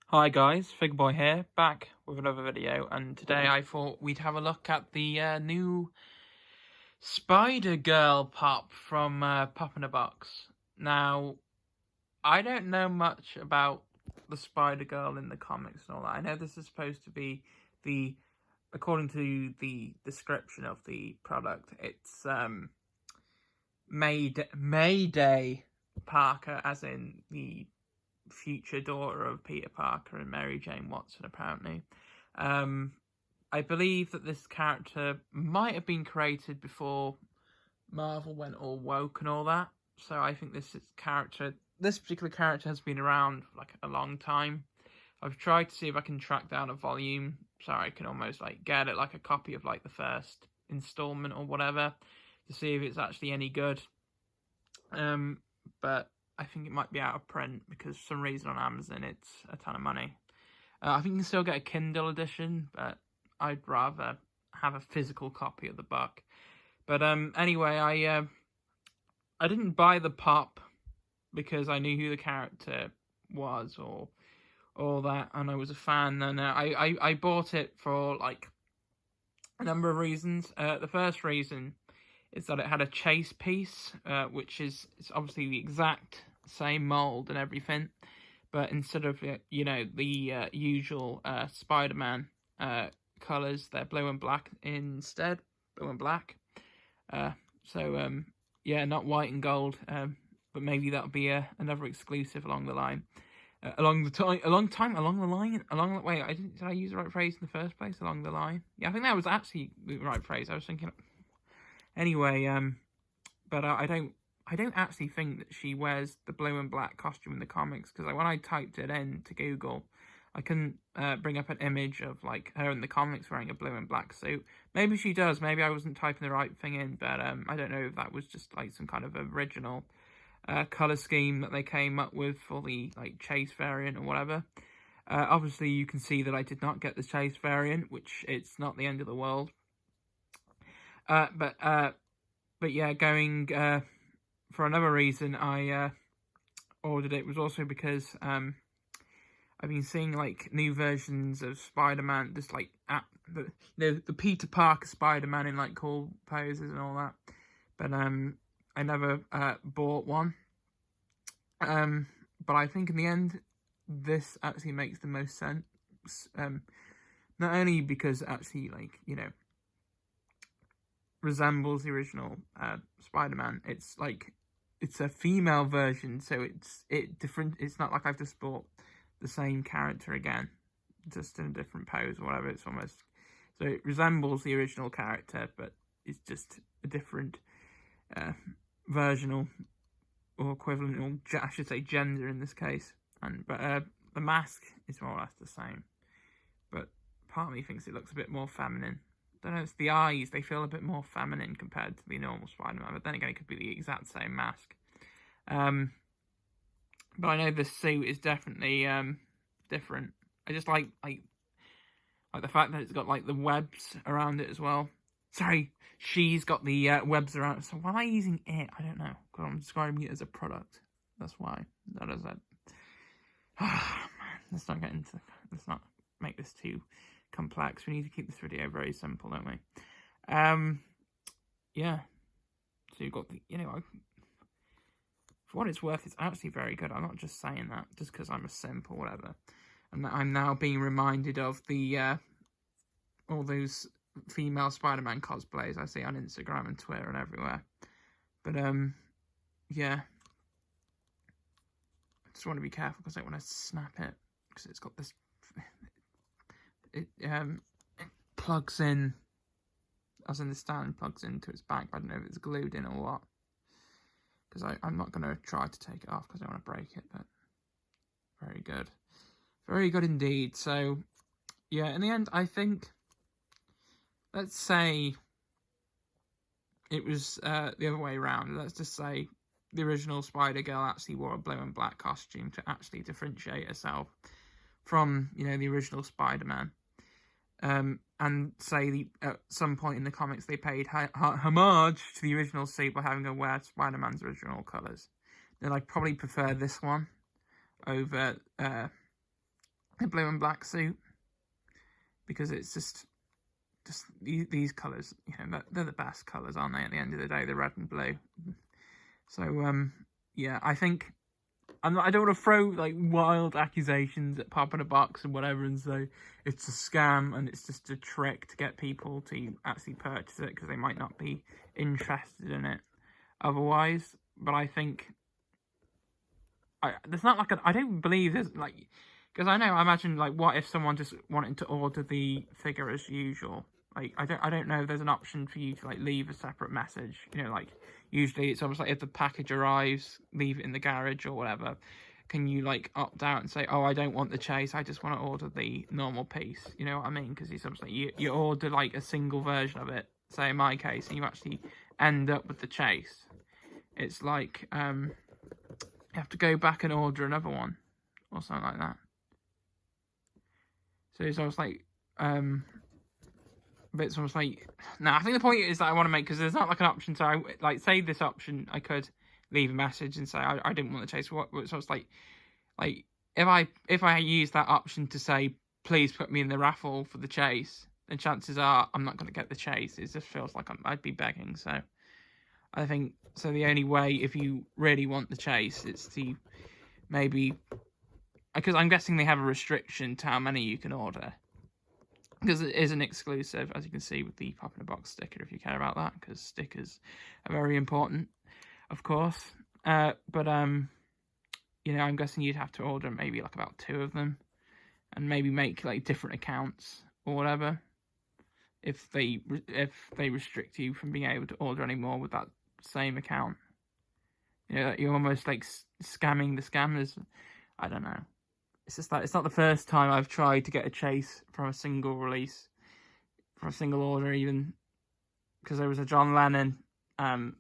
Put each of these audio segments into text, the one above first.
Hi guys, Figure-Boi here, back with another video, and today I thought we'd have a look at the new Spider-Girl pop from Pop in a Box. Now, I don't know much about the Spider-Girl in the comics and all that. I know this is supposed to be according to the description of the product, it's Mayday Parker, as in the future daughter of Peter Parker and Mary Jane Watson, apparently. I believe that this character might have been created before Marvel went all woke and all that. So I think this particular character has been around for like a long time. I've tried to see if I can track down a volume so I can almost like get it like a copy of like the first installment or whatever to see if it's actually any good. But I think it might be out of print because for some reason on Amazon it's a ton of money. I think you can still get a Kindle edition, but I'd rather have a physical copy of the book. But anyway, I didn't buy the pop because I knew who the character was or all that, and I was a fan. And I bought it for like a number of reasons. The first reason is that it had a chase piece, which is it's obviously the exact same mold and everything, but instead of the usual Spider-Man colors, they're blue and black instead, blue and black. Yeah, not white and gold, but maybe that'll be another exclusive along the line. Along the line. Did I use the right phrase in the first place? Along the line. Yeah, I think that was actually the right phrase. I was thinking. Anyway, but I don't actually think that she wears the blue and black costume in the comics, because like when I typed it in to Google, I couldn't bring up an image of like her in the comics wearing a blue and black suit. Maybe she does. Maybe I wasn't typing the right thing in, but I don't know if that was just like some kind of original color scheme that they came up with for the like chase variant or whatever. Obviously, you can see that I did not get the chase variant, which it's not the end of the world. But yeah, going for another reason I ordered it was also because I've been seeing like new versions of Spider-Man, just like the Peter Parker Spider-Man in like cool poses and all that. But I never bought one. But I think in the end, this actually makes the most sense. Not only because it actually resembles the original Spider-Man. It's like it's a female version, so it's different. It's not like I've just bought the same character again, just in a different pose or whatever. It's almost so it resembles the original character, but it's just a different version or equivalent, or I should say gender in this case. But the mask is more or less the same, but part of me thinks it looks a bit more feminine. I don't know, it's the eyes, they feel a bit more feminine compared to the normal Spider-Man, but then again it could be the exact same mask. But I know the suit is definitely different. I just like the fact that it's got like the webs around it as well. Sorry, she's got the webs around it. So why am I using it? I don't know, because I'm describing it as a product. That's why. That is it. Let's not make this too complex. We need to keep this video very simple, don't we? Yeah. So you've got the, for what it's worth, it's actually very good. I'm not just saying that just because I'm a simp or whatever. And I'm now being reminded of the all those female Spider-Man cosplays I see on Instagram and Twitter and everywhere. But yeah. I just want to be careful because I don't want to snap it, because it's got this. It plugs in, as in the stand plugs into its back. I don't know if it's glued in or what, because I'm not going to try to take it off because I don't want to break it, but very good indeed. So yeah, in the end, I think, let's say it was the other way around. Let's just say the original Spider-Girl actually wore a blue and black costume to actually differentiate herself from the original Spider-Man. And say at some point in the comics they paid homage to the original suit by having her wear Spider-Man's original colours. Then I'd probably prefer this one over the blue and black suit, because it's just these colours, they're the best colours, aren't they? At the end of the day, the red and blue. So yeah, I think I don't want to throw like wild accusations at Pop in a Box and whatever, and say it's a scam and it's just a trick to get people to actually purchase it because they might not be interested in it otherwise. But I think there's not like I don't believe there's like, because I imagine like, what if someone just wanted to order the figure as usual? Like I don't know if there's an option for you to like leave a separate message. Like usually it's almost like if the package arrives, leave it in the garage or whatever. Can you like opt out and say, oh, I don't want the chase, I just want to order the normal piece? You know what I mean? Because it's almost like you order like a single version of it, say in my case, and you actually end up with the chase. It's like you have to go back and order another one or something like that. So it's almost like but it's almost like, no, I think the point is that I want to make, because there's not like an option. So I like, say this option, I could leave a message and say I didn't want the chase. So it's like if I use that option to say please put me in the raffle for the chase, then chances are I'm not going to get the chase. It just feels like I'd be begging. So I think the only way, if you really want the chase, it's to maybe, because I'm guessing they have a restriction to how many you can order, because it is an exclusive, as you can see with the Pop in a Box sticker, if you care about that, because stickers are very important, of course. But I'm guessing you'd have to order maybe like about 2 of them, and maybe make like different accounts or whatever, if they restrict you from being able to order any more with that same account. You're almost like scamming the scammers. I don't know. It's just that it's not the first time I've tried to get a chase from a single release, from a single order even, because there was a John Lennon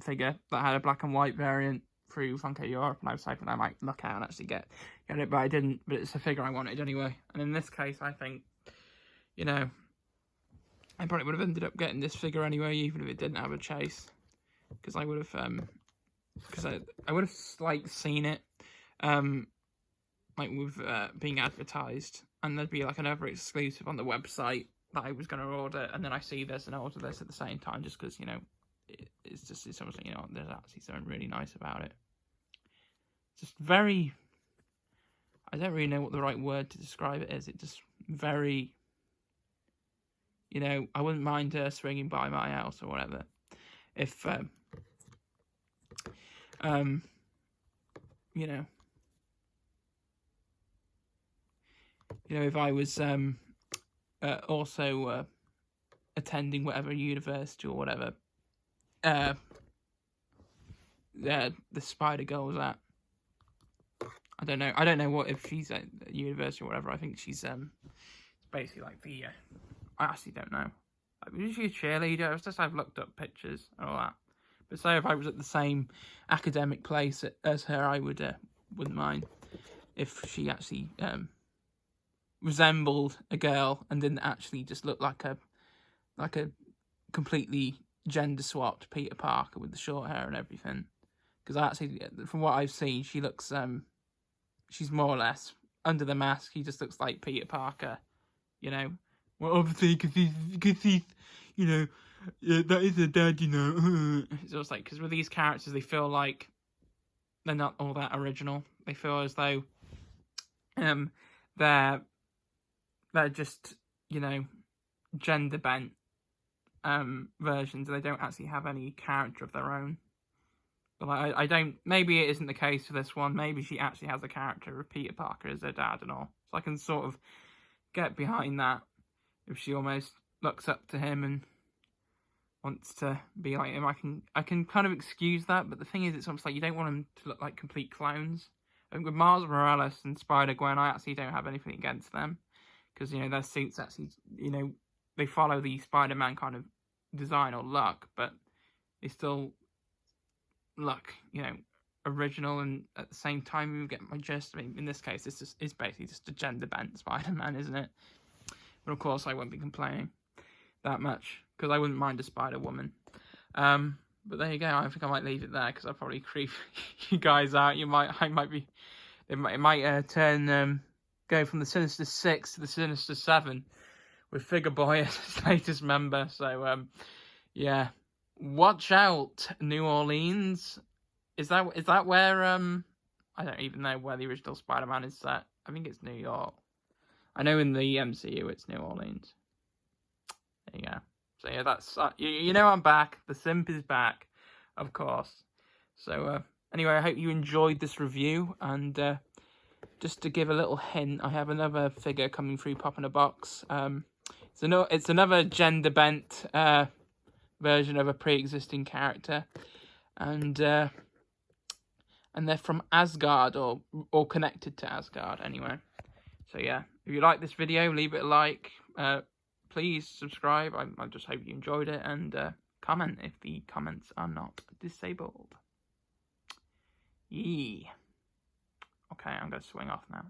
figure that had a black and white variant through Funko Europe, and I was hoping I might luck out and actually get it, but I didn't. But it's a figure I wanted anyway. And in this case, I think, I probably would have ended up getting this figure anyway, even if it didn't have a chase, because I would have, I would have like seen it, like with being advertised, and there'd be like another exclusive on the website that I was going to order, and then I see this and I order this at the same time, just because it's almost like, there's actually something really nice about it. It's just very, I don't really know what the right word to describe it is. It just very, I wouldn't mind her swinging by my house or whatever if if I was also attending whatever university or whatever the Spider Girl was at. I don't know what, if she's at university or whatever. I think she's basically like the I actually don't know. Was she a cheerleader? It's just I've looked up pictures and all that. But say if I was at the same academic place as her, I wouldn't mind if she actually resembled a girl and didn't actually just look like a completely gender swapped Peter Parker with the short hair and everything. Because actually, from what I've seen, she looks she's more or less under the mask. He just looks like Peter Parker, Well, obviously, because he's that is a dad, It's almost like, because with these characters, they feel like they're not all that original. They feel as though they're just, gender bent versions. They don't actually have any character of their own. But I don't, maybe it isn't the case for this one. Maybe she actually has a character of Peter Parker as her dad and all. So I can sort of get behind that, if she almost looks up to him and wants to be like him. I can kind of excuse that, but the thing is, it's almost like you don't want them to look like complete clones. I think with Miles Morales and Spider-Gwen, I actually don't have anything against them, because their suits actually, they follow the Spider-Man kind of design or look, but they still look, original, and at the same time you get my gist. I mean, in this case, it's basically just a gender bent Spider-Man, isn't it? But of course, I won't be complaining that much, because I wouldn't mind a Spider-Woman. But there you go. I think I might leave it there, because I'll probably creep you guys out. It might turn go from the Sinister Six to the Sinister Seven with Figure-Boi as his latest member. So, yeah, watch out, New Orleans. Is that where I don't even know where the original Spider-Man is set. I think it's New York. I know in the MCU it's New Orleans. There you go. So yeah, that's you know I'm back. The simp is back, of course. So anyway, I hope you enjoyed this review, and just to give a little hint, I have another figure coming through Pop in a Box. It's another gender bent version of a pre-existing character, and they're from Asgard or connected to Asgard anyway. So yeah, if you like this video, leave it a like. Please subscribe. I just hope you enjoyed it, and comment if the comments are not disabled. Yee. Okay, I'm going to swing off now.